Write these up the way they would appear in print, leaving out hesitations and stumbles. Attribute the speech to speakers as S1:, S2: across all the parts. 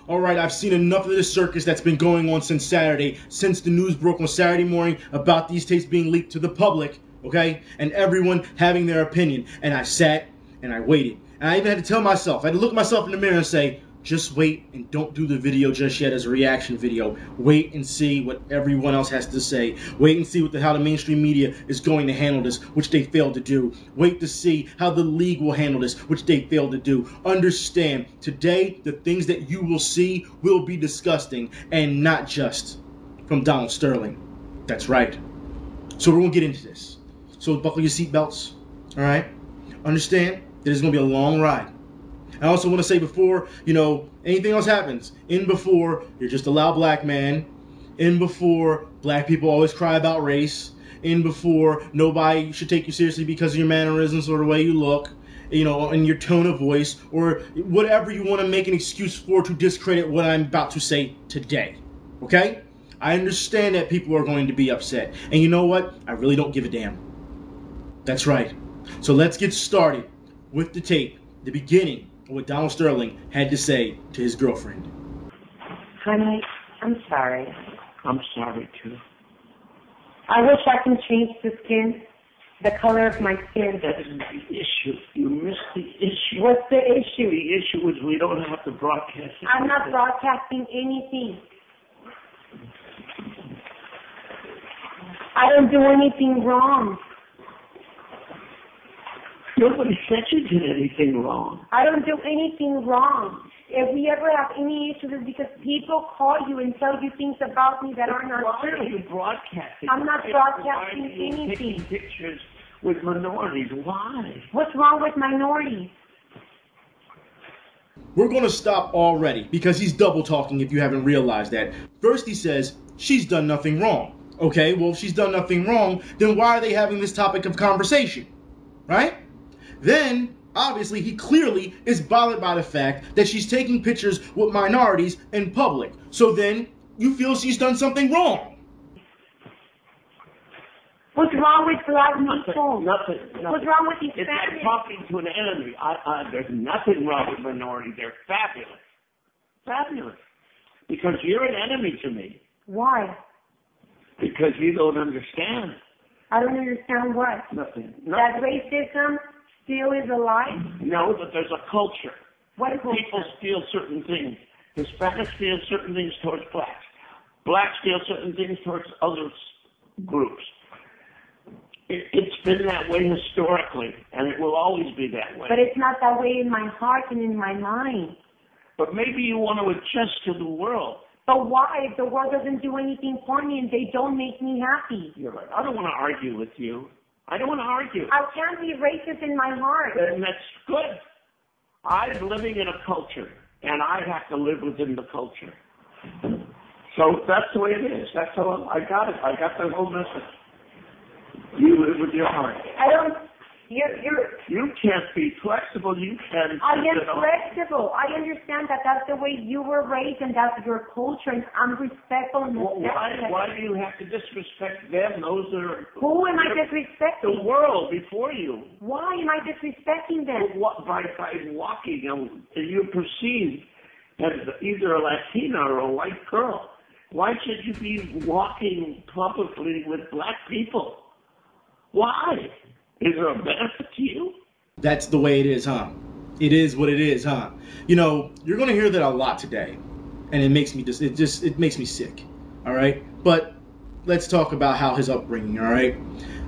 S1: All right, I've seen enough of this circus that's been going on since Saturday, since the news broke on Saturday morning about these tapes being leaked to the public, okay? And everyone having their opinion. And I sat and I waited. And I even had to tell myself, I had to look myself in the mirror and say, just wait and don't do the video just yet as a reaction video. Wait and see what everyone else has to say. Wait and see how the mainstream media is going to handle this, which they failed to do. Wait to see how the league will handle this, which they failed to do. Understand, today, the things that you will see will be disgusting, and not just from Donald Sterling. That's right. So we're going to get into this. So buckle your seatbelts, all right? Understand that it's going to be a long ride. I also want to say before, anything else happens, before, you're just a loud black man. Before, black people always cry about race. Before, nobody should take you seriously because of your mannerisms or the way you look, and your tone of voice, or whatever you want to make an excuse for to discredit what I'm about to say today. Okay? I understand that people are going to be upset. And you know what? I really don't give a damn. That's right. So let's get started with the tape, the beginning of what Donald Sterling had to say to his girlfriend.
S2: Honey, I'm sorry.
S3: I'm sorry, too.
S2: I wish I can change the color of my skin.
S3: That isn't the issue. You missed the issue.
S2: What's the issue?
S3: The issue is we don't have to broadcast it.
S2: I'm not broadcasting anything. I don't do anything wrong.
S3: Nobody said you did anything wrong.
S2: I don't do anything wrong. If we ever have any issues, it's because people call you and tell you things about me that are not true.
S3: Why are you broadcasting?
S2: I'm not broadcasting anything.
S3: Taking pictures with minorities. Why?
S2: What's wrong with minorities?
S1: We're going to stop already because he's double talking if you haven't realized that. First he says, she's done nothing wrong. Okay, well, if she's done nothing wrong, then why are they having this topic of conversation? Right? Then, obviously, he clearly is bothered by the fact that she's taking pictures with minorities in public. So then, you feel she's done something wrong.
S2: What's wrong with black people?
S3: Nothing.
S2: What's wrong with these
S3: It's
S2: families?
S3: like talking to an enemy. There's nothing wrong with minorities. They're fabulous. Fabulous. Because you're an enemy to me.
S2: Why?
S3: Because you don't understand.
S2: I don't understand what.
S3: Nothing.
S2: That racism still is alive?
S3: No, but there's a culture.
S2: What culture?
S3: People feel certain things. Hispanics feel certain things towards blacks. Blacks feel certain things towards other groups. It's been that way historically, and it will always be that way.
S2: But it's not that way in my heart and in my mind.
S3: But maybe you want to adjust to the world.
S2: But why? If the world doesn't do anything for me and they don't make me happy.
S3: You're right. I don't want to argue with you. I don't want to argue.
S2: I can't be racist in my heart.
S3: And that's good. I'm living in a culture, and I have to live within the culture. So that's the way it is. That's all. I got it. I got the whole message. You live with your heart.
S2: I don't.
S3: You can't be flexible. You can't.
S2: I am flexible. I understand that that's the way you were raised and that's your culture, and I'm respectful and respectful.
S3: Why do you have to disrespect them? Those are.
S2: Who am I disrespecting?
S3: The world before you.
S2: Why am I disrespecting them?
S3: By walking, you're perceived as either a Latina or a white girl. Why should you be walking publicly with black people? Why? Is there a benefit to you?
S1: That's the way it is, huh? It is what it is, huh? You're going to hear that a lot today, and it makes me it makes me sick. All right, but let's talk about how his upbringing. All right,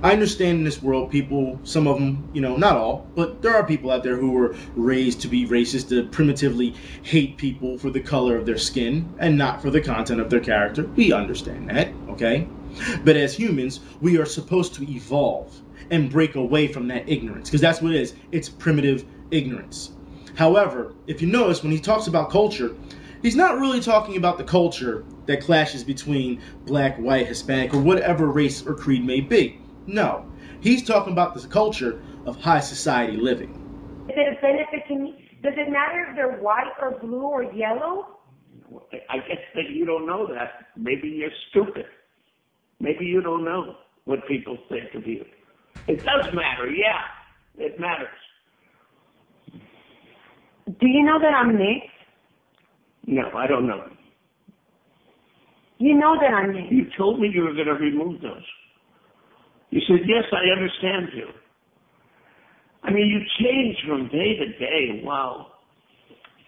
S1: I understand in this world, people, some of them, not all, but there are people out there who were raised to be racist, to primitively hate people for the color of their skin and not for the content of their character. We understand that, okay? But as humans, we are supposed to evolve and break away from that ignorance, because that's what it is. It's primitive ignorance. However, if you notice, when he talks about culture, he's not really talking about the culture that clashes between black, white, Hispanic, or whatever race or creed may be. No, he's talking about the culture of high society living.
S2: Is it a benefit to me? Does it matter if they're white or blue or yellow?
S3: I guess that you don't know that. Maybe you're stupid. Maybe you don't know what people think of you. It does matter, yeah. It matters.
S2: Do you know that I'm mixed?
S3: No, I don't know.
S2: You know that I'm mixed.
S3: You told me you were going to remove those. You said, yes, I understand you. I mean, you change from day to day. Wow.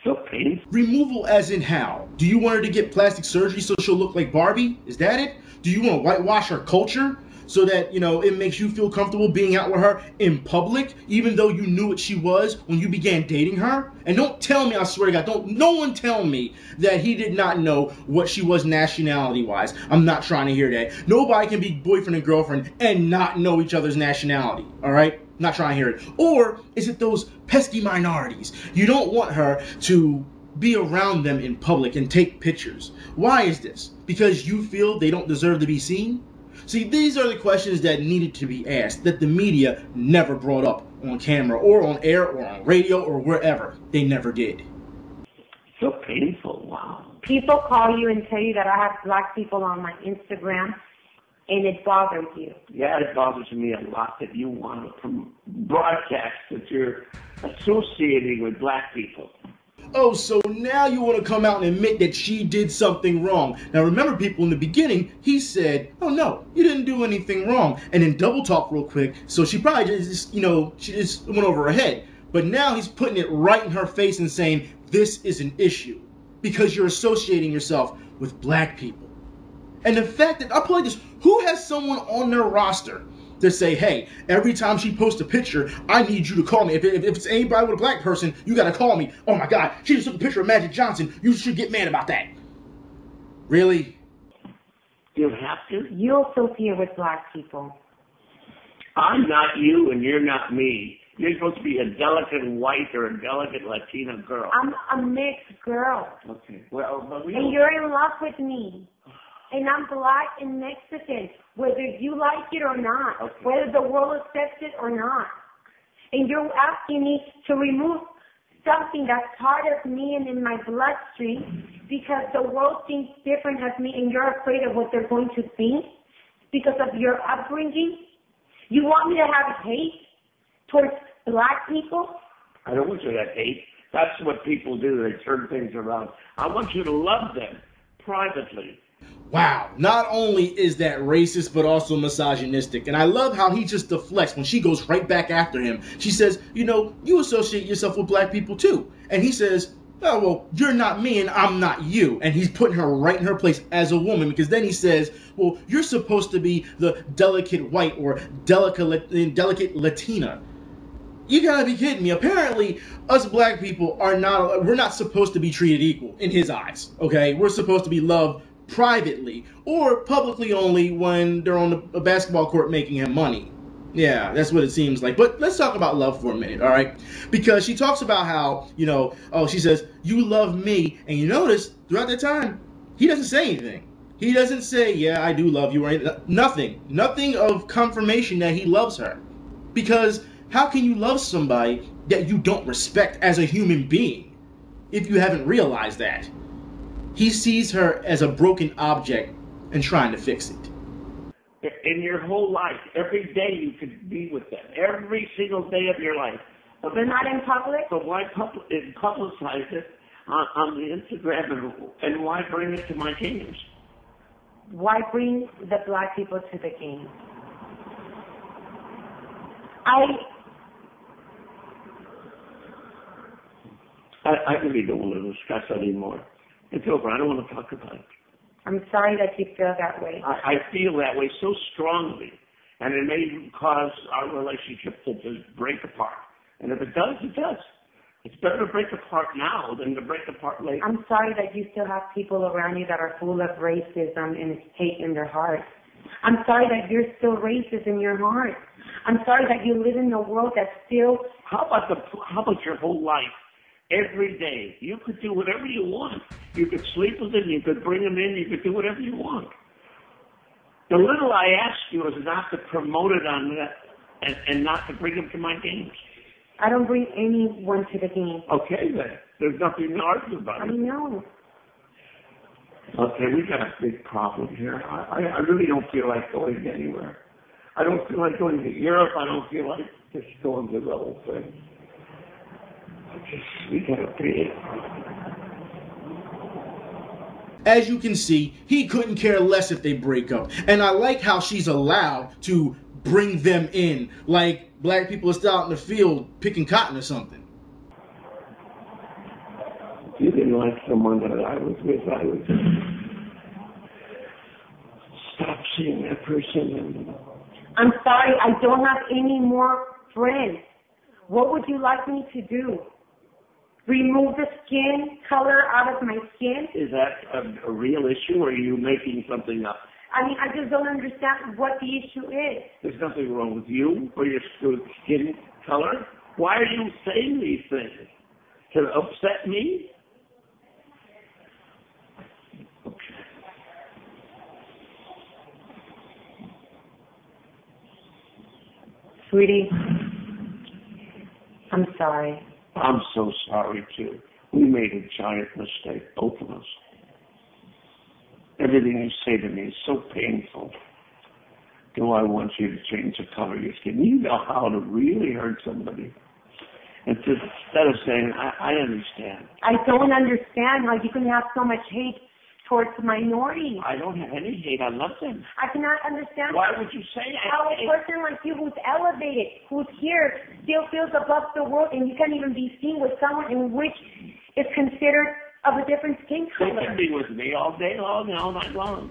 S3: So painful.
S1: Removal as in how? Do you want her to get plastic surgery so she'll look like Barbie? Is that it? Do you want to whitewash her culture so that, it makes you feel comfortable being out with her in public, even though you knew what she was when you began dating her? And don't tell me, I swear to God, no one tell me that he did not know what she was nationality-wise. I'm not trying to hear that. Nobody can be boyfriend and girlfriend and not know each other's nationality, all right? Not trying to hear it. Or is it those pesky minorities? You don't want her to be around them in public and take pictures. Why is this? Because you feel they don't deserve to be seen? See, these are the questions that needed to be asked that the media never brought up on camera or on air or on radio or wherever. They never did.
S3: So painful. Wow.
S2: People call you and tell you that I have black people on my Instagram, and it bothers you.
S3: Yeah, it bothers me a lot that you want to broadcast that you're associating with black people.
S1: Oh, so now you want to come out and admit that she did something wrong. Now remember, people, in the beginning, he said, oh no, you didn't do anything wrong. And then double talk real quick. So she probably just, she just went over her head. But now he's putting it right in her face and saying, this is an issue because you're associating yourself with black people. And the fact that, I'll play this, who has someone on their roster to say, hey, every time she posts a picture, I need you to call me. If it's anybody with a black person, you got to call me. Oh my God, she just took a picture of Magic Johnson. You should get mad about that. Really?
S3: You have to?
S2: You associate with black people.
S3: I'm not you and you're not me. You're supposed to be a delicate white or a delicate Latina girl.
S2: I'm a mixed girl.
S3: Okay. Well, but
S2: and you're in love with me. And I'm black and Mexican, whether you like it or not,
S3: okay.
S2: Whether the world accepts it or not. And you're asking me to remove something that's part of me and in my bloodstream because the world thinks different of me and you're afraid of what they're going to think because of your upbringing. You want me to have hate towards black people?
S3: I don't want you to have hate. That's what people do. They turn things around. I want you to love them privately.
S1: Wow, not only is that racist, but also misogynistic. And I love how he just deflects when she goes right back after him. She says, you associate yourself with black people too. And he says, oh, well, you're not me and I'm not you. And he's putting her right in her place as a woman because then he says, well, you're supposed to be the delicate white or delicate Latina. You gotta be kidding me. Apparently, us black people we're not supposed to be treated equal in his eyes, okay? We're supposed to be loved privately or publicly only when they're on a basketball court making him money. Yeah, that's what it seems like. But let's talk about love for a minute, all right? Because she talks about how, she says, you love me. And you notice throughout that time, he doesn't say anything. He doesn't say, yeah, I do love you or anything. Nothing of confirmation that he loves her. Because how can you love somebody that you don't respect as a human being if you haven't realized that? He sees her as a broken object and trying to fix it.
S3: In your whole life, every day you could be with them. Every single day of your life.
S2: But not in public?
S3: But why publicize it on the Instagram and why bring it to my games?
S2: Why bring the black people to the games?
S3: I really don't want to discuss that anymore. It's over. I don't want to talk about it.
S2: I'm sorry that you feel that way.
S3: I feel that way so strongly, and it may cause our relationship to just break apart. And if it does, it does. It's better to break apart now than to break apart later.
S2: I'm sorry that you still have people around you that are full of racism and hate in their heart. I'm sorry that you're still racist in your heart. I'm sorry that you live in a world that's still...
S3: How about your whole life? Every day, you could do whatever you want. You could sleep with them, you could bring them in, you could do whatever you want. The little I ask you is not to promote it on that and not to bring them to my games.
S2: I don't bring anyone to the game.
S3: Okay, then. There's nothing to argue about.
S2: I know.
S3: Okay, we got a big problem here. I really don't feel like going anywhere. I don't feel like going to Europe. I don't feel like just going to the whole thing. We got a big
S1: As you can see, he couldn't care less if they break up. And I like how she's allowed to bring them in, like black people are still out in the field picking cotton or something.
S3: If you didn't like someone that I was with, I would stop seeing that person.
S2: I'm sorry, I don't have any more friends. What would you like me to do? Remove the skin color out of my skin?
S3: Is that a real issue, or are you making something up?
S2: I mean, I just don't understand what the issue is.
S3: There's nothing wrong with you or your skin color. Why are you saying these things? To upset me? Okay.
S2: Sweetie, I'm sorry.
S3: I'm so sorry, too. We made a giant mistake, both of us. Everything you say to me is so painful. Do I want you to change the color of your skin? You know how to really hurt somebody. And just, instead of saying, I understand.
S2: I don't understand how you can have so much hate towards minorities.
S3: I don't have any hate. I love them.
S2: I cannot understand
S3: Why would you say
S2: how a
S3: that?
S2: person like you who's elevated, who's here, still feels above the world, and you can't even be seen with someone in which is considered of a different skin
S3: They
S2: color.
S3: can be with me all day long and all night long.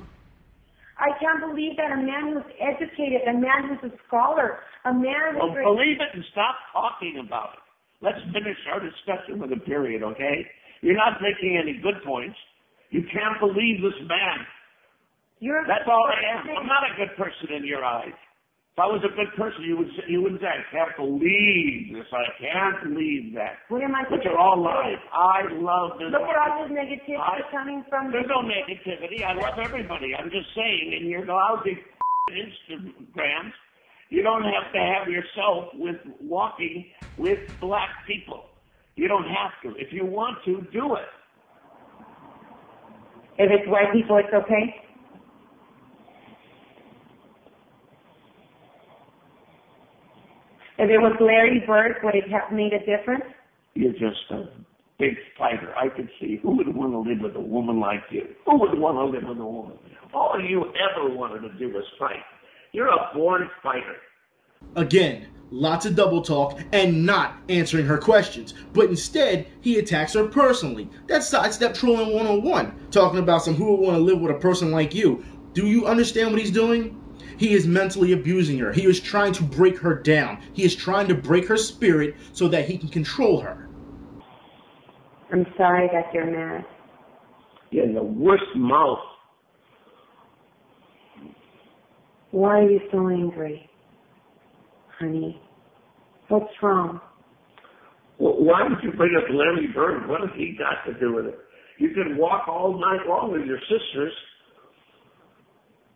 S2: I can't believe that a man who's educated, a man who's a scholar, a man
S3: Well,
S2: who's...
S3: believe it and stop talking about it. Let's finish our discussion with a period, okay? You're not making any good points. You can't believe this man. That's all I am. I'm not a good person in your eyes. If I was a good person, you wouldn't say, I can't believe this. I can't believe that.
S2: What am I
S3: Which
S2: supposed
S3: are all
S2: to
S3: lies. I love this.
S2: Look at all this negativity coming from...
S3: There's no negativity. I love everybody. I'm just saying, in your lousy Instagrams, you don't have to have yourself with walking with black people. You don't have to. If you want to, do it.
S2: If it's white people, it's okay? If it was Larry Bird, would it have made a difference?
S3: You're just a big fighter. I could see who would want to live with a woman like you. Who would want to live with a woman? All you ever wanted to do was fight. You're a born fighter.
S1: Again, lots of double talk and not answering her questions. But instead, he attacks her personally. That's sidestep trolling 101. Talking about some who would want to live with a person like you. Do you understand what he's doing? He is mentally abusing her. He is trying to break her down. He is trying to break her spirit so that he can control her.
S2: I'm sorry that you're mad.
S3: You're in the worst mouth.
S2: Why are you so angry, honey? What's wrong?
S3: Well, why would you bring up Larry Bird? What has he got to do with it? You can walk all night long with your sisters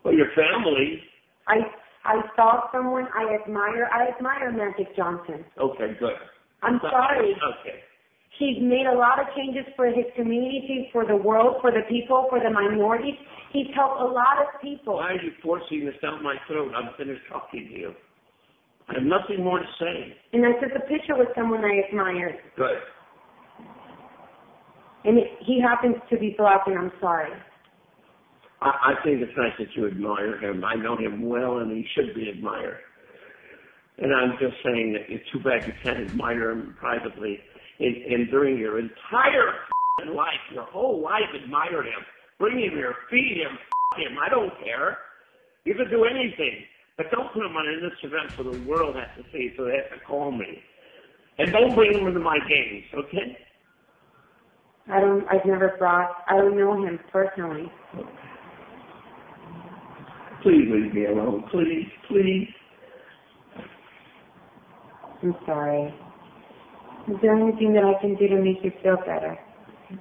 S3: or your family.
S2: I saw someone I admire. I admire Magic Johnson.
S3: Okay, good.
S2: I'm sorry.
S3: Okay.
S2: He's made a lot of changes for his community, for the world, for the people, for the minorities. He's helped a lot of people.
S3: Why are you forcing this down my throat? I'm finished talking to you. I have nothing more to say.
S2: And I took a picture with someone I admire.
S3: Good.
S2: And he happens to be black, and I'm sorry.
S3: I think it's nice that you admire him. I know him well, and he should be admired. And I'm just saying that it's too bad you can't admire him privately. And during your entire life, your whole life, admire him. Bring him here, feed him, him. I don't care. You can do anything. But don't put him on an Instagram so the world has to see, so they have to call me. And don't bring him into my games, okay?
S2: I don't know him personally.
S3: Please leave me alone. Please, please.
S2: I'm sorry. Is there anything that I can do to make you feel better?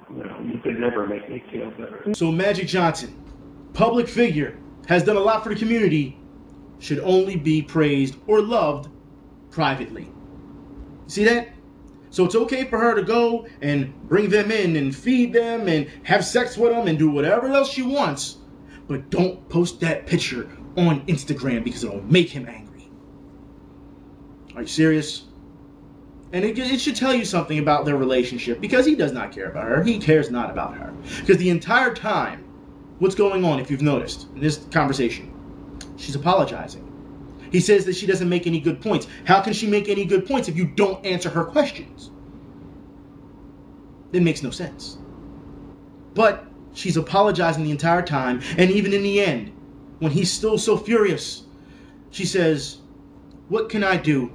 S3: No, you could never make me feel better.
S1: So Magic Johnson, public figure, has done a lot for the community, should only be praised or loved privately. See that? So it's okay for her to go and bring them in and feed them and have sex with them and do whatever else she wants, but don't post that picture on Instagram because it'll make him angry. Are you serious? And it should tell you something about their relationship, because he does not care about her. He cares not about her. Because the entire time, what's going on, if you've noticed, in this conversation, she's apologizing. He says that she doesn't make any good points. How can she make any good points if you don't answer her questions? It makes no sense. But she's apologizing the entire time, and even in the end, when he's still so furious, she says, "What can I do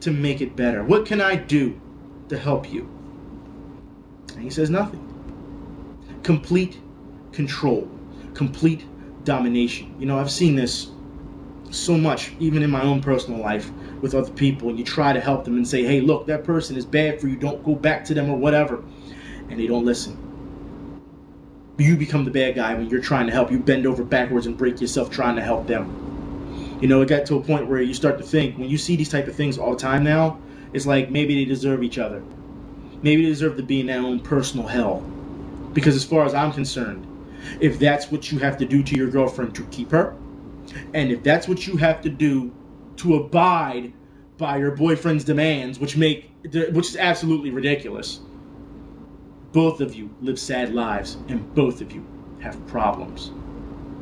S1: to make it better? What can I do to help you?" And he says nothing. Complete control. Complete domination. You know, I've seen this so much, even in my own personal life with other people, and you try to help them and say, "Hey, look, that person is bad for you. Don't go back to them," or whatever. And they don't listen. You become the bad guy when you're trying to help. You bend over backwards and break yourself trying to help them. You know, it got to a point where you start to think, when you see these type of things all the time now, it's like maybe they deserve each other. Maybe they deserve to be in their own personal hell. Because as far as I'm concerned, if that's what you have to do to your girlfriend to keep her, and if that's what you have to do to abide by your boyfriend's demands, which is absolutely ridiculous, both of you live sad lives, and both of you have problems.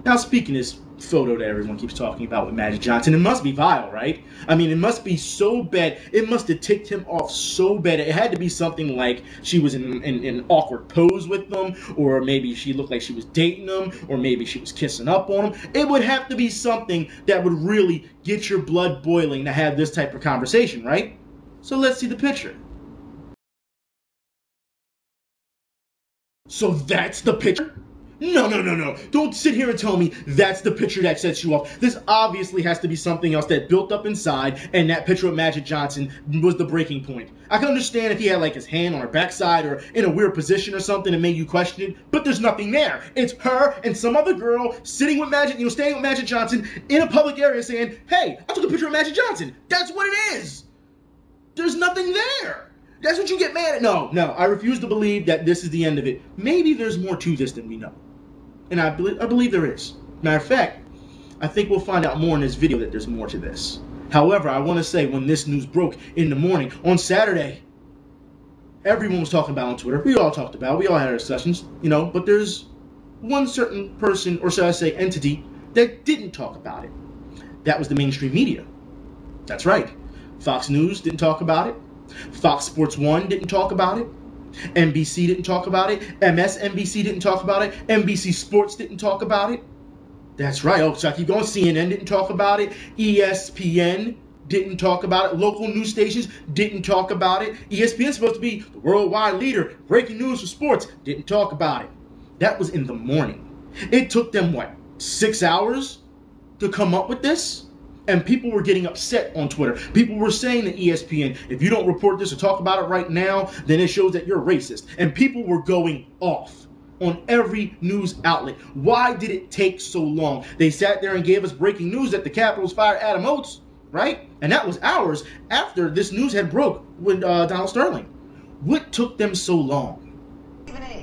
S1: Now, speaking of this photo that everyone keeps talking about with Magic Johnson, it must be vile, right? I mean, it must be so bad. It must have ticked him off so bad. It had to be something like she was in an awkward pose with them, or maybe she looked like she was dating him, or maybe she was kissing up on him. It would have to be something that would really get your blood boiling to have this type of conversation, right? So let's see the picture. So that's the picture? No. Don't sit here and tell me that's the picture that sets you off. This obviously has to be something else that built up inside, and that picture of Magic Johnson was the breaking point. I can understand if he had like his hand on her backside or in a weird position or something and made you question it, but there's nothing there. It's her and some other girl sitting with Magic, staying with Magic Johnson in a public area saying, "Hey, I took a picture of Magic Johnson." That's what it is. There's nothing there. That's what you get mad at. No, I refuse to believe that this is the end of it. Maybe there's more to this than we know. And I believe there is. Matter of fact, I think we'll find out more in this video that there's more to this. However, I want to say, when this news broke in the morning, on Saturday, everyone was talking about it on Twitter. We all talked about it. We all had our sessions, but there's one certain person, or should I say entity, that didn't talk about it. That was the mainstream media. That's right. Fox News didn't talk about it. Fox Sports 1 didn't talk about it. NBC didn't talk about it. MSNBC didn't talk about it. NBC Sports didn't talk about it. That's right. Oh, so I keep going. CNN didn't talk about it. ESPN didn't talk about it. Local news stations didn't talk about it. ESPN's supposed to be the worldwide leader, breaking news for sports, didn't talk about it. That was in the morning. It took them, 6 hours to come up with this? And people were getting upset on Twitter. People were saying to ESPN, if you don't report this or talk about it right now, then it shows that you're racist. And people were going off on every news outlet. Why did it take so long? They sat there and gave us breaking news that the Capitals fired Adam Oates, right? And that was hours after this news had broke with Donald Sterling. What took them so long?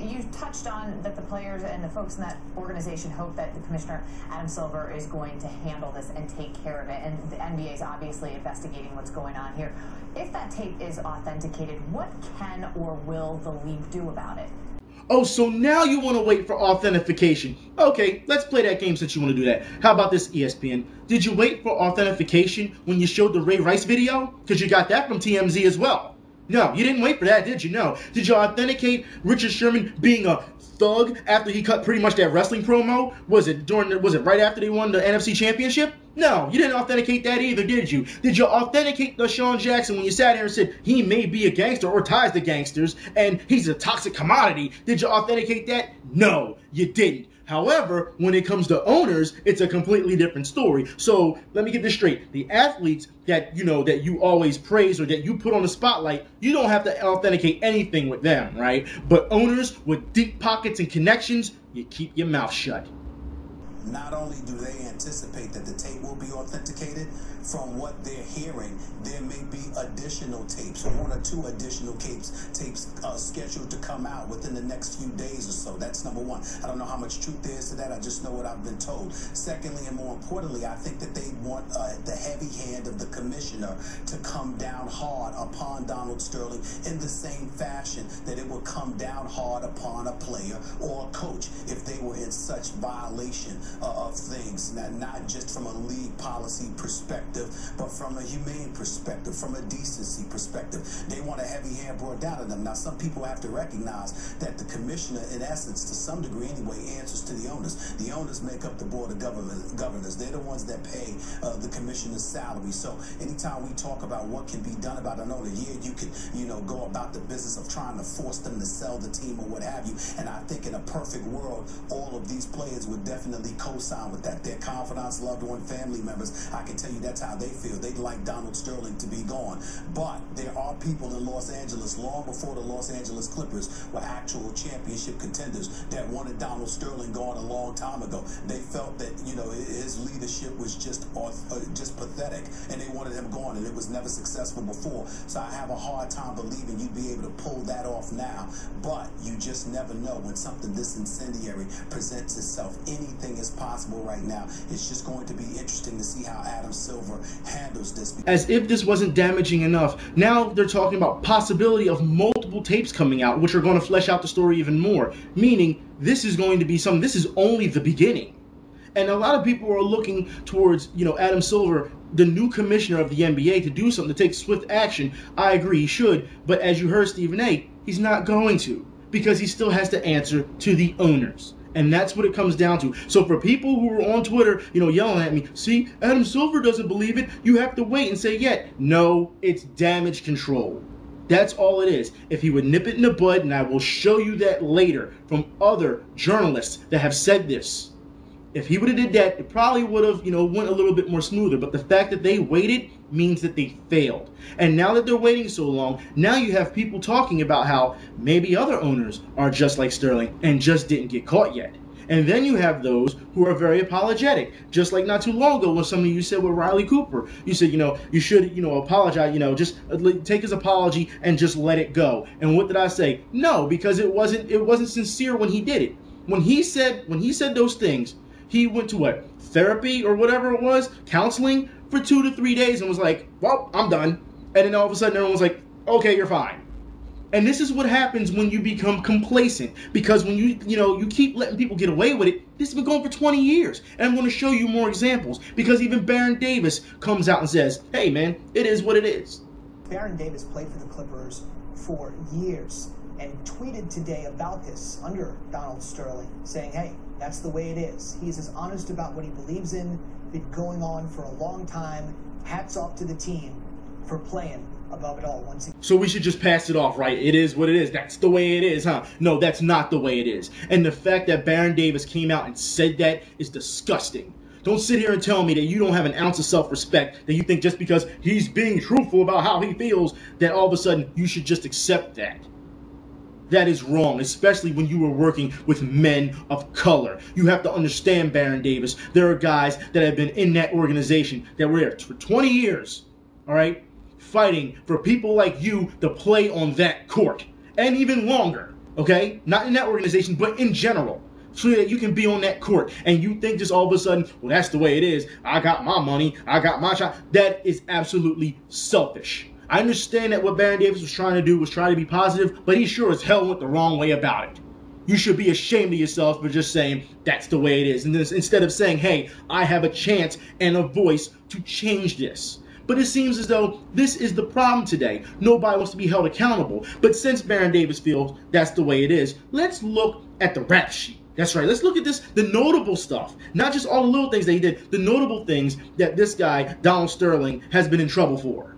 S4: You touched on that the players and the folks in that organization hope that the commissioner, Adam Silver, is going to handle this and take care of it. And the NBA is obviously investigating what's going on here. If that tape is authenticated, what can or will the league do about it?
S1: Oh, so now you want to wait for authentication. Okay, let's play that game since you want to do that. How about this, ESPN? Did you wait for authentication when you showed the Ray Rice video? Because you got that from TMZ as well. No, you didn't wait for that, did you? No. Did you authenticate Richard Sherman being a thug after he cut pretty much that wrestling promo? Was it right after they won the NFC Championship? No, you didn't authenticate that either, did you? Did you authenticate Deshaun Jackson when you sat here and said he may be a gangster or ties to gangsters and he's a toxic commodity? Did you authenticate that? No, you didn't. However, when it comes to owners, it's a completely different story. So let me get this straight. The athletes that you always praise or that you put on the spotlight, you don't have to authenticate anything with them, right? But owners with deep pockets and connections, you keep your mouth shut.
S5: not only do they anticipate that the tape will be authenticated, from what they're hearing, there may be additional tapes, 1 or 2 additional tapes scheduled to come out within the next few days or so. That's number one. I don't know how much truth there is to that. I just know what I've been told. Secondly, and more importantly, I think that they want the heavy hand of the commissioner to come down hard upon Donald Sterling in the same fashion that it would come down hard upon a player or a coach if they were in such violation of things, not just from a league policy perspective, but from a humane perspective, from a decency perspective. They want a heavy hand brought down to them. Now, some people have to recognize that the commissioner, in essence, to some degree anyway, answers to the owners. The owners make up the board of governors. They're the ones that pay the commissioner's salary. So anytime we talk about what can be done about an owner, you could, go about the business of trying to force them to sell the team or what have you. And I think in a perfect world, all of these players would definitely co-sign with that. Their confidants, loved one, family members, I can tell you that's how they feel. They'd like Donald Sterling to be gone. But there are people in Los Angeles, long before the Los Angeles Clippers were actual championship contenders, that wanted Donald Sterling gone a long time ago. They felt that, his leadership was just pathetic, and they wanted him gone, and it was never successful before. So I have a hard time believing you'd be able to pull that off now. But you just never know when something this incendiary presents itself. Anything is possible right now. It's just going to be interesting to see how Adam Silver handles this.
S1: As if this wasn't damaging enough, now they're talking about possibility of multiple tapes coming out, which are going to flesh out the story even more. Meaning, this is going to be this is only the beginning. And a lot of people are looking towards, Adam Silver, the new commissioner of the NBA, to do something, to take swift action. I agree, he should. But as you heard Stephen A., he's not going to, because he still has to answer to the owners. And that's what it comes down to. So for people who are on Twitter, yelling at me, see, Adam Silver doesn't believe it, you have to wait and say, yeah. No, it's damage control. That's all it is. If he would nip it in the bud, and I will show you that later from other journalists that have said this. If he would have did that, it probably would have, went a little bit more smoother. But the fact that they waited means that they failed. And now that they're waiting so long, now you have people talking about how maybe other owners are just like Sterling and just didn't get caught yet. And then you have those who are very apologetic. Just like not too long ago when some of you said with Riley Cooper, you said, you should, apologize, just take his apology and just let it go. And what did I say? No, because it wasn't sincere when he did it. When he said those things, he went to therapy or whatever it was, counseling for 2 to 3 days and was like, well, I'm done. And then all of a sudden everyone was like, okay, you're fine. And this is what happens when you become complacent, because when you keep letting people get away with it. This has been going for 20 years. And I'm going to show you more examples, because even Baron Davis comes out and says, hey man, it is what it is.
S6: Baron Davis played for the Clippers for years and tweeted today about this under Donald Sterling, saying, hey, that's the way it is. He's as honest about what he believes in, been going on for a long time. Hats off to the team for playing above it all once again.
S1: So we should just pass it off, right? It is what it is. That's the way it is, huh? No, that's not the way it is. And the fact that Baron Davis came out and said that is disgusting. Don't sit here and tell me that you don't have an ounce of self-respect, that you think just because he's being truthful about how he feels, that all of a sudden you should just accept that. That is wrong, especially when you are working with men of color. You have to understand, Baron Davis, there are guys that have been in that organization that were there for 20 years, all right, fighting for people like you to play on that court, and even longer, okay? Not in that organization, but in general, so that you can be on that court. And you think just all of a sudden, well, that's the way it is. I got my money. I got my shot. That is absolutely selfish. I understand that what Baron Davis was trying to do was try to be positive, but he sure as hell went the wrong way about it. You should be ashamed of yourself for just saying, that's the way it is. And this, instead of saying, hey, I have a chance and a voice to change this. But it seems as though this is the problem today. Nobody wants to be held accountable. But since Baron Davis feels that's the way it is, let's look at the rap sheet. That's right. Let's look at this, the notable stuff. Not just all the little things that he did, the notable things that this guy, Donald Sterling, has been in trouble for.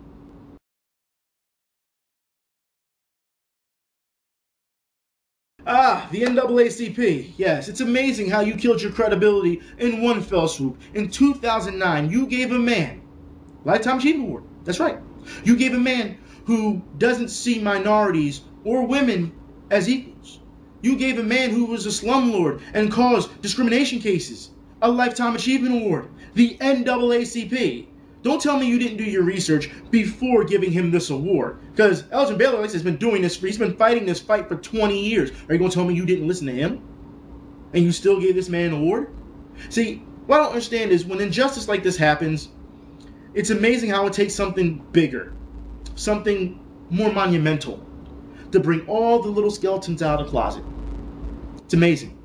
S1: The NAACP. Yes, it's amazing how you killed your credibility in one fell swoop. In 2009, you gave a man Lifetime Achievement Award. That's right. You gave a man who doesn't see minorities or women as equals. You gave a man who was a slumlord and caused discrimination cases a Lifetime Achievement Award, the NAACP. Don't tell me you didn't do your research before giving him this award. Because Elgin Baylor has been doing this, he's been fighting this fight for 20 years. Are you going to tell me you didn't listen to him? And you still gave this man an award? See, what I don't understand is when injustice like this happens, it's amazing how it takes something bigger, something more monumental, to bring all the little skeletons out of the closet. It's amazing.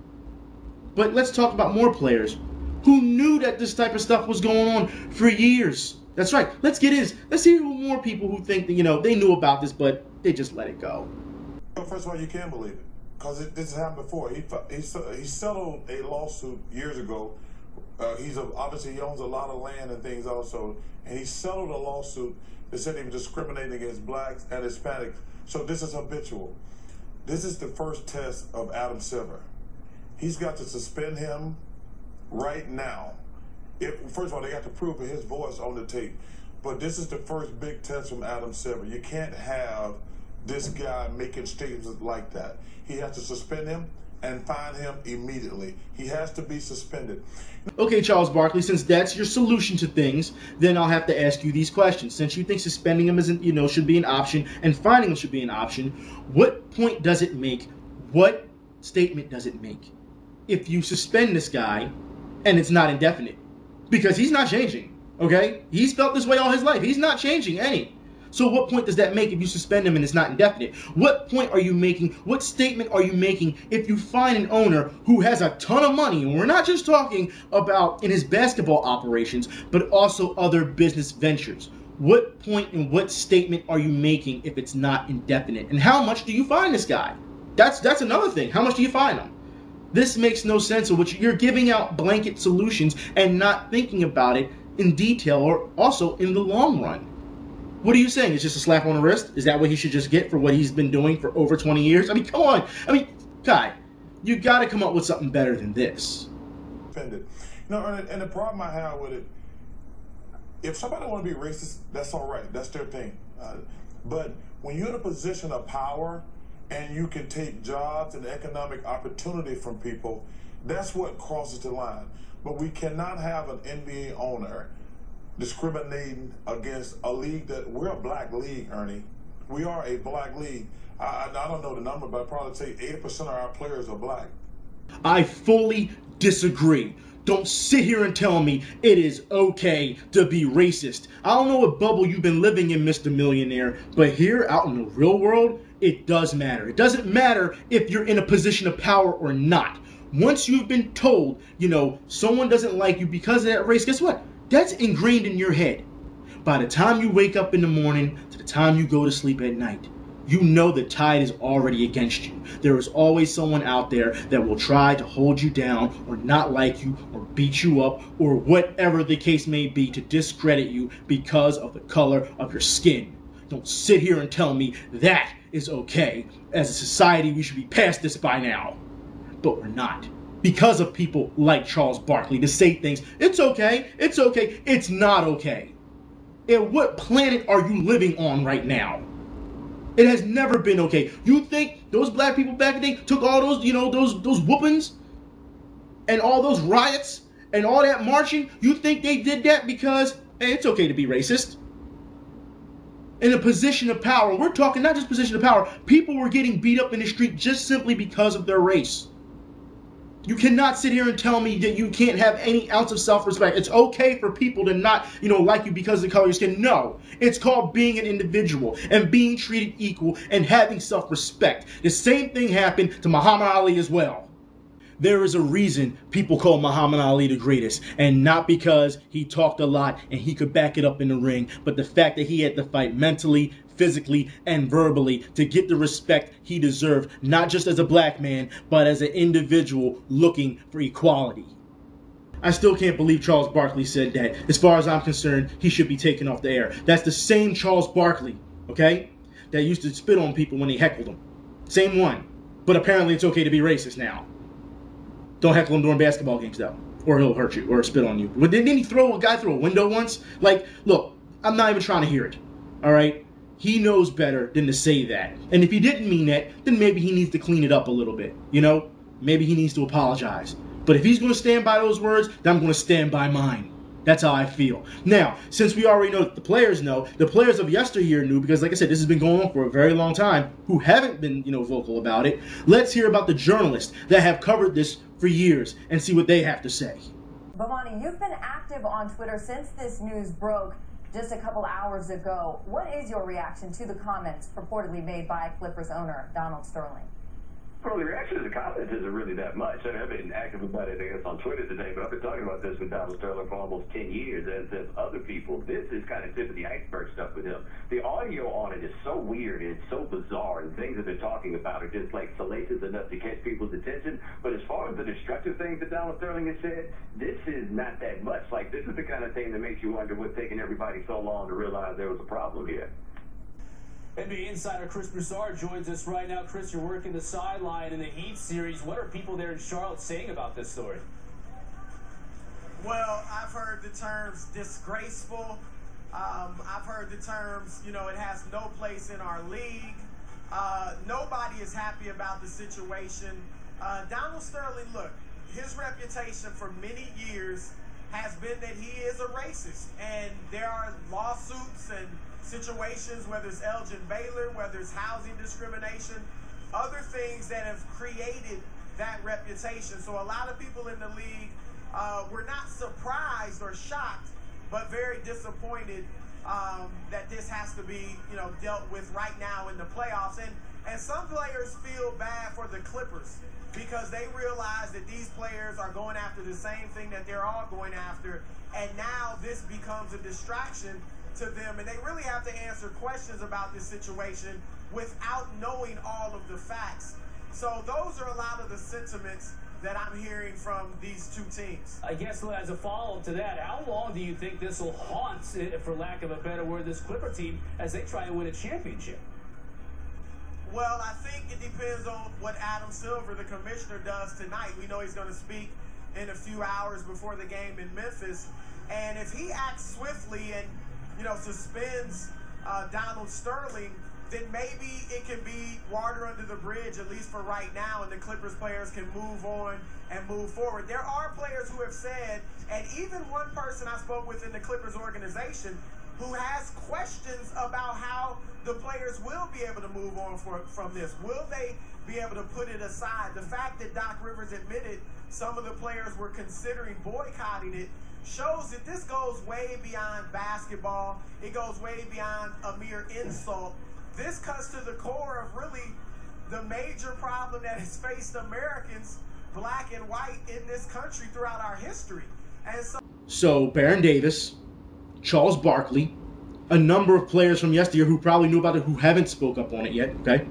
S1: But let's talk about more players who knew that this type of stuff was going on for years. That's right. Let's get in. Let's hear more people who think that, they knew about this, but they just let it go.
S7: Well, first of all, you can believe it, because this has happened before. He settled a lawsuit years ago. Obviously he owns a lot of land and things also, and he settled a lawsuit that said he was discriminating against blacks and Hispanics. So this is habitual. This is the first test of Adam Silver. He's got to suspend him right now. First of all, they got to prove his voice on the tape. But this is the first big test from Adam Silver. You can't have this guy making statements like that. He has to suspend him and fine him immediately. He has to be suspended.
S1: Okay, Charles Barkley, since that's your solution to things, then I'll have to ask you these questions. Since you think suspending him isn't, should be an option and fining him should be an option, what point does it make? What statement does it make if you suspend this guy and it's not indefinite? Because he's not changing, okay? He's felt this way all his life. He's not changing any. So what point does that make if you suspend him and it's not indefinite? What point are you making? What statement are you making if you find an owner who has a ton of money? And we're not just talking about in his basketball operations, but also other business ventures. What point and what statement are you making if it's not indefinite? And how much do you fine this guy? That's another thing. How much do you fine him? This makes no sense, of which you're giving out blanket solutions and not thinking about it in detail or also in the long run. What are you saying? It's just a slap on the wrist? Is that what he should just get for what he's been doing for over 20 years? I mean, come on. I mean, Kai, you got to come up with something better than this.
S7: Offended. And the problem I have with it, if somebody want to be racist, that's all right. That's their thing. But when you're in a position of power and you can take jobs and economic opportunity from people, that's what crosses the line. But we cannot have an NBA owner discriminating against a league that we're a black league, Ernie. We are a black league. I don't know the number, but I'd probably say 80% of our players are black.
S1: I fully disagree. Don't sit here and tell me it is okay to be racist. I don't know what bubble you've been living in, Mr. Millionaire, but here out in the real world, it does matter. It doesn't matter if you're in a position of power or not. Once you've been told, someone doesn't like you because of that race, guess what? That's ingrained in your head. By the time you wake up in the morning to the time you go to sleep at night, you know the tide is already against you. There is always someone out there that will try to hold you down or not like you or beat you up or whatever the case may be to discredit you because of the color of your skin. Don't sit here and tell me that is okay. As a society, we should be past this by now. But we're not. Because of people like Charles Barkley to say things, it's okay, it's not okay. And what planet are you living on right now? It has never been okay. You think those black people back in the day took all those, those whoopings and all those riots and all that marching? You think they did that because, hey, it's okay to be racist? In a position of power, we're talking not just position of power, people were getting beat up in the street just simply because of their race. You cannot sit here and tell me that you can't have any ounce of self-respect. It's okay for people to not, like you because of the color of your skin. No, it's called being an individual and being treated equal and having self-respect. The same thing happened to Muhammad Ali as well. There is a reason people call Muhammad Ali the greatest, and not because he talked a lot and he could back it up in the ring, but the fact that he had to fight mentally, physically, and verbally to get the respect he deserved, not just as a black man, but as an individual looking for equality. I still can't believe Charles Barkley said that. As far as I'm concerned, he should be taken off the air. That's the same Charles Barkley, okay, that used to spit on people when they heckled him. Same one. But apparently it's okay to be racist now. Don't heckle him during basketball games, though, or he'll hurt you or spit on you. But didn't he throw a guy through a window once? Like, look, I'm not even trying to hear it, all right? He knows better than to say that. And if he didn't mean that, then maybe he needs to clean it up a little bit, Maybe he needs to apologize. But if he's going to stand by those words, then I'm going to stand by mine. That's how I feel. Now, since we already know that the players know, the players of yesteryear knew, because like I said, this has been going on for a very long time, who haven't been, vocal about it. Let's hear about the journalists that have covered this for years and see what they have to say.
S8: Bomani, you've been active on Twitter since this news broke just a couple hours ago. What is your reaction to the comments purportedly made by Clippers owner Donald Sterling?
S9: Well, the reaction to the comments isn't really that much. I mean, I've been active about it, I guess, on Twitter today, but I've been talking about this with Donald Sterling for almost 10 years, as have other people. This is kind of tip of the iceberg stuff with him. The audio on it is so weird and it's so bizarre, and things that they're talking about are just like salacious enough to catch people's attention. But as far as the destructive things that Donald Sterling has said, this is not that much. Like, this is the kind of thing that makes you wonder what's taking everybody so long to realize there was a problem here.
S10: NBA insider Chris Broussard joins us right now. Chris, you're working the sideline in the Heat series. What are people there in Charlotte saying about this story?
S11: Well, I've heard the terms disgraceful. I've heard the terms, it has no place in our league. Nobody is happy about the situation. Donald Sterling, look, his reputation for many years has been that he is a racist. And there are lawsuits and situations, whether it's Elgin Baylor, whether it's housing discrimination, other things that have created that reputation. So a lot of people in the league were not surprised or shocked, but very disappointed that this has to be, dealt with right now in the playoffs. And some players feel bad for the Clippers because they realize that these players are going after the same thing that they're all going after, and now this becomes a distraction to them, and they really have to answer questions about this situation without knowing all of the facts. So those are a lot of the sentiments that I'm hearing from these two teams.
S10: I guess as a follow-up to that, how long do you think this will haunt, for lack of a better word, this Clipper team as they try to win a championship?
S11: Well, I think it depends on what Adam Silver, the commissioner, does tonight. We know he's going to speak in a few hours before the game in Memphis, and if he acts swiftly and suspends Donald Sterling, then maybe it can be water under the bridge, at least for right now, and the Clippers players can move on and move forward. There are players who have said, and even one person I spoke with in the Clippers organization who has questions about how the players will be able to move on from this. Will they be able to put it aside? The fact that Doc Rivers admitted some of the players were considering boycotting it shows that this goes way beyond basketball. It goes way beyond a mere insult. This cuts to the core of really the major problem that has faced Americans, black and white, in this country throughout our history. And
S1: so Baron Davis, Charles Barkley, a number of players from yesteryear who probably knew about it who haven't spoke up on it yet, okay?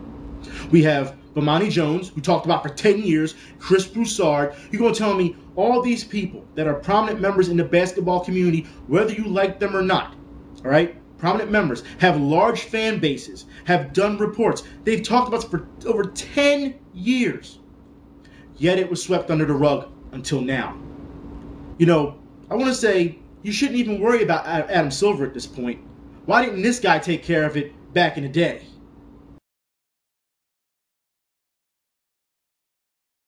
S1: We have Bomani Jones, who talked about for 10 years, Chris Broussard. You're going to tell me all these people that are prominent members in the basketball community, whether you like them or not, all right? Prominent members have large fan bases, have done reports. They've talked about this for over 10 years. Yet it was swept under the rug until now. I want to say you shouldn't even worry about Adam Silver at this point. Why didn't this guy take care of it back in the day?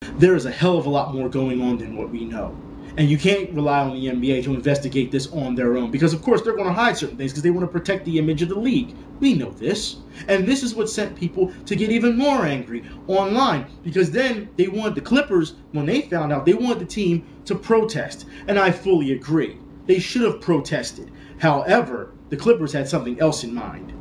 S1: There is a hell of a lot more going on than what we know. And you can't rely on the NBA to investigate this on their own. Because, of course, they're going to hide certain things because they want to protect the image of the league. We know this. And this is what sent people to get even more angry online. Because then they wanted the Clippers, when they found out, they wanted the team to protest. And I fully agree. They should have protested. However, the Clippers had something else in mind.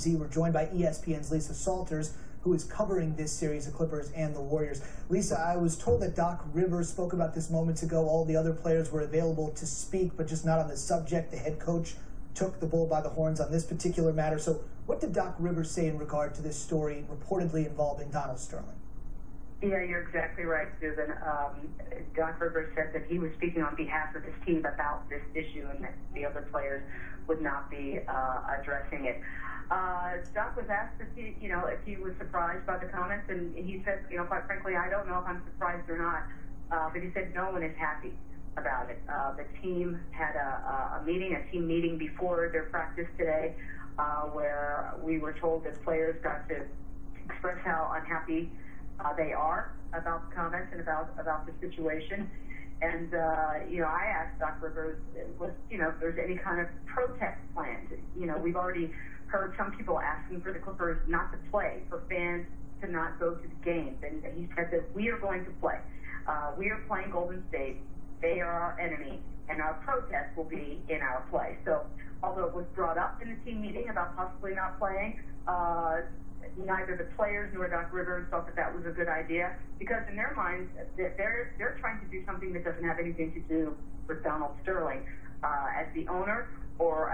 S6: We're joined by ESPN's Lisa Salters, who is covering this series, the Clippers and the Warriors. Lisa, I was told that Doc Rivers spoke about this moments ago. All the other players were available to speak, but just not on the subject. The head coach took the bull by the horns on this particular matter. So what did Doc Rivers say in regard to this story reportedly involving Donald Sterling?
S12: Yeah, you're exactly right, Susan. Doc Rivers said that he was speaking on behalf of his team about this issue and that the other players would not be addressing it. Doc was asked if he was surprised by the comments, and he said, quite frankly, I don't know if I'm surprised or not, but he said no one is happy about it. The team had a team meeting before their practice today, where we were told that players got to express how unhappy they are about the comments and about the situation. And, I asked Doc Rivers if there's any kind of protest planned. We've already heard some people asking for the Clippers not to play, for fans to not go to the games. And he said that we are going to play. We are playing Golden State. They are our enemy, and our protest will be in our play. So, although it was brought up in the team meeting about possibly not playing, neither the players nor Doc Rivers thought that was a good idea, because in their minds, they're trying to do something that doesn't have anything to do with Donald Sterling as the owner, or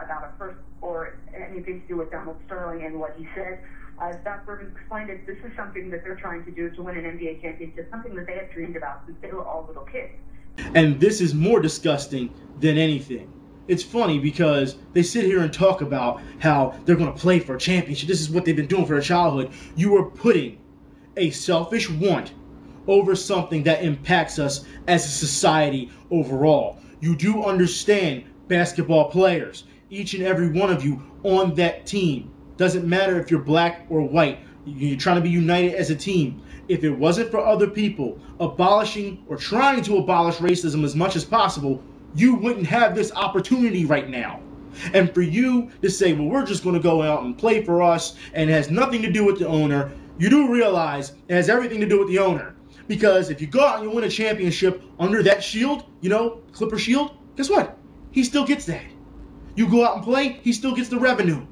S12: anything to do with Donald Sterling and what he said. As Doc Rivers explained it, this is something that they're trying to do to win an NBA championship, something that they have dreamed about since they were all little kids.
S1: And this is more disgusting than anything. It's funny because they sit here and talk about how they're going to play for a championship. This is what they've been doing for their childhood. You are putting a selfish want over something that impacts us as a society overall. You do understand basketball players, each and every one of you on that team. Doesn't matter if you're black or white. You're trying to be united as a team. If it wasn't for other people abolishing or trying to abolish racism as much as possible, you wouldn't have this opportunity right now. And for you to say, well, we're just going to go out and play for us and it has nothing to do with the owner, you do realize it has everything to do with the owner. Because if you go out and you win a championship under that shield, Clipper shield, guess what? He still gets that. You go out and play, he still gets the revenue.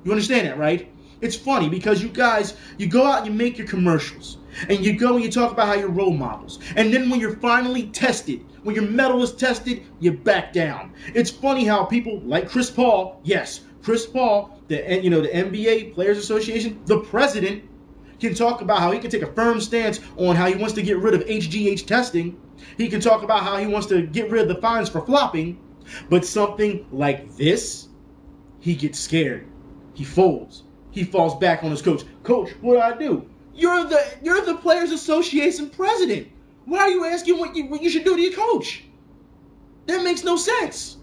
S1: You understand that, right? It's funny because you guys, you go out and you make your commercials. And you go and you talk about how you're role models. And then when you're finally tested, when your metal is tested, you back down. It's funny how people like Chris Paul, yes, Chris Paul, the NBA Players Association, the president, can talk about how he can take a firm stance on how he wants to get rid of HGH testing. He can talk about how he wants to get rid of the fines for flopping. But something like this, he gets scared. He folds. He falls back on his coach. Coach, what do I do? You're the Players Association president. Why are you asking what you should do to your coach? That makes no sense.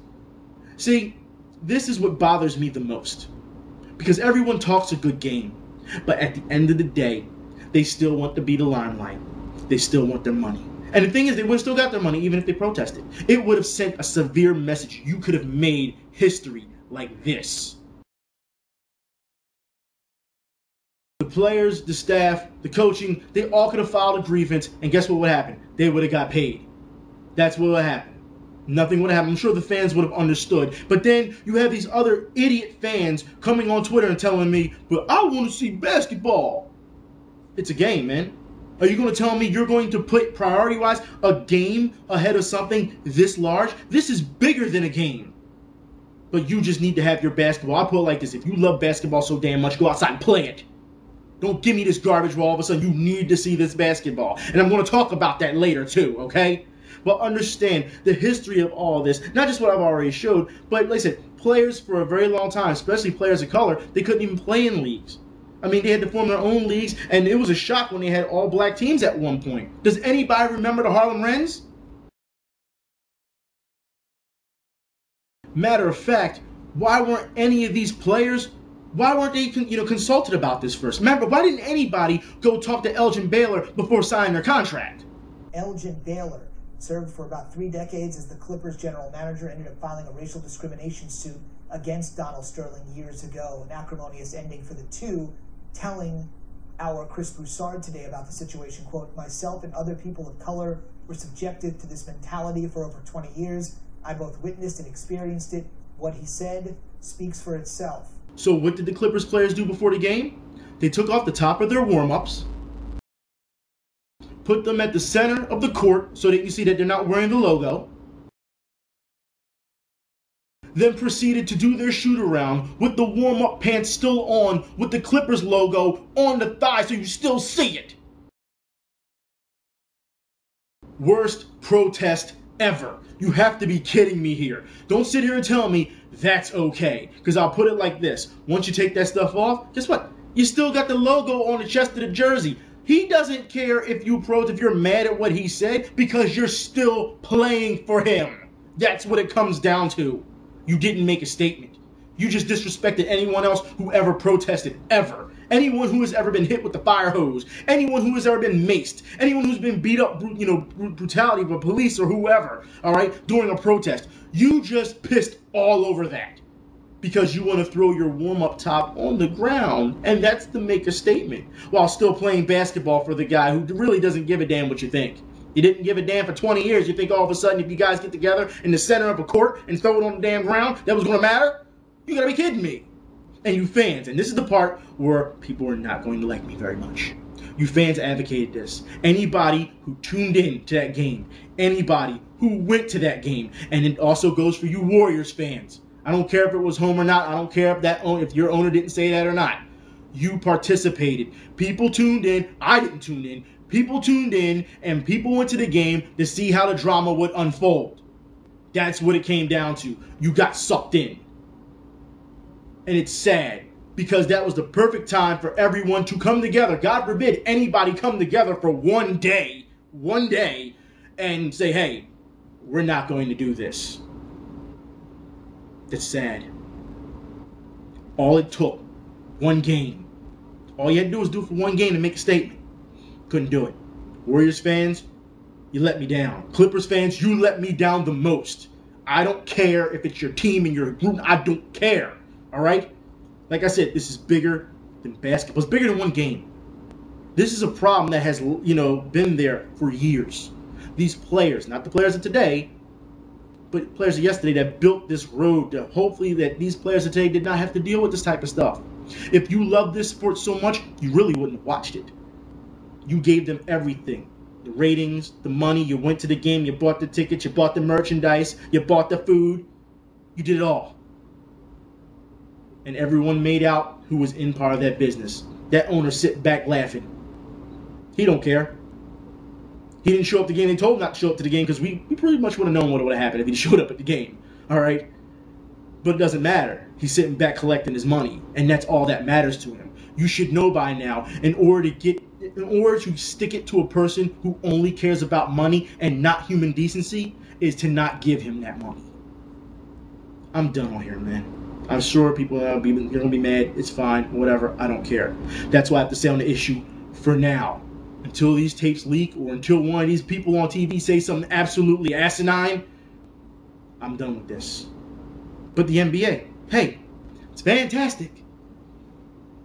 S1: See, this is what bothers me the most. Because everyone talks a good game. But at the end of the day, they still want to be the limelight. They still want their money. And the thing is, they would have still got their money even if they protested. It would have sent a severe message. You could have made history like this. The players, the staff, the coaching, they all could have filed a grievance, and guess what would happen? They would have got paid. That's what would happen. Nothing would happen. I'm sure the fans would have understood. But then you have these other idiot fans coming on Twitter and telling me, but I want to see basketball. It's a game, man. Are you going to tell me you're going to put, priority-wise, a game ahead of something this large? This is bigger than a game. But you just need to have your basketball. I put it like this. If you love basketball so damn much, go outside and play it. Don't give me this garbage where all of a sudden you need to see this basketball. And I'm going to talk about that later too, okay? But understand the history of all this. Not just what I've already showed, but like I said, players for a very long time, especially players of color, they couldn't even play in leagues. I mean, they had to form their own leagues, and it was a shock when they had all black teams at one point. Does anybody remember the Harlem Wrens? Matter of fact, why weren't any of these players, why weren't they consulted about this first? Remember, why didn't anybody go talk to Elgin Baylor before signing their contract?
S6: Elgin Baylor served for about 3 decades as the Clippers general manager, ended up filing a racial discrimination suit against Donald Sterling years ago, an acrimonious ending for the two, telling our Chris Broussard today about the situation, quote, myself and other people of color were subjected to this mentality for over 20 years. I both witnessed and experienced it. What he said speaks for itself.
S1: So what did the Clippers players do before the game? They took off the top of their warm-ups, put them at the center of the court so that you see that they're not wearing the logo, then proceeded to do their shoot-around with the warm-up pants still on with the Clippers logo on the thigh so you still see it. Worst protest ever. You have to be kidding me here. Don't sit here and tell me that's okay. Because I'll put it like this. Once you take that stuff off, guess what? You still got the logo on the chest of the jersey. He doesn't care if you're mad at what he said because you're still playing for him. That's what it comes down to. You didn't make a statement. You just disrespected anyone else who ever protested, ever. Anyone who has ever been hit with the fire hose, anyone who has ever been maced, anyone who's been beat up, brutality by police or whoever, all right, during a protest, you just pissed all over that because you want to throw your warm-up top on the ground, and that's to make a statement while still playing basketball for the guy who really doesn't give a damn what you think. He didn't give a damn for 20 years. You think all of a sudden if you guys get together in the center of a court and throw it on the damn ground, that was going to matter? You got to be kidding me. And you fans, and this is the part where people are not going to like me very much. You fans advocated this. Anybody who tuned in to that game, anybody who went to that game, and it also goes for you Warriors fans. I don't care if it was home or not. I don't care if your owner didn't say that or not. You participated. People tuned in. I didn't tune in. People tuned in, and people went to the game to see how the drama would unfold. That's what it came down to. You got sucked in. And it's sad because that was the perfect time for everyone to come together. God forbid anybody come together for one day, and say, hey, we're not going to do this. It's sad. All it took, one game. All you had to do was do it for one game to make a statement. Couldn't do it. Warriors fans, you let me down. Clippers fans, you let me down the most. I don't care if it's your team and your group. I don't care. All right? Like I said, this is bigger than basketball. It's bigger than one game. This is a problem that has, been there for years. These players, not the players of today, but players of yesterday that built this road to hopefully that these players of today did not have to deal with this type of stuff. If you love this sport so much, you really wouldn't have watched it. You gave them everything. The ratings, the money, you went to the game, you bought the tickets, you bought the merchandise, you bought the food. You did it all. And everyone made out who was in part of that business. That owner sit back laughing. He don't care. He didn't show up to the game. They told him not to show up to the game because we pretty much would have known what would have happened if he showed up at the game. All right? But it doesn't matter. He's sitting back collecting his money. And that's all that matters to him. You should know by now, in order to stick it to a person who only cares about money and not human decency, is to not give him that money. I'm done on here, man. I'm sure people are going to be mad. It's fine. Whatever. I don't care. That's what I have to say on the issue for now. Until these tapes leak or until one of these people on TV say something absolutely asinine, I'm done with this. But the NBA, hey, it's fantastic.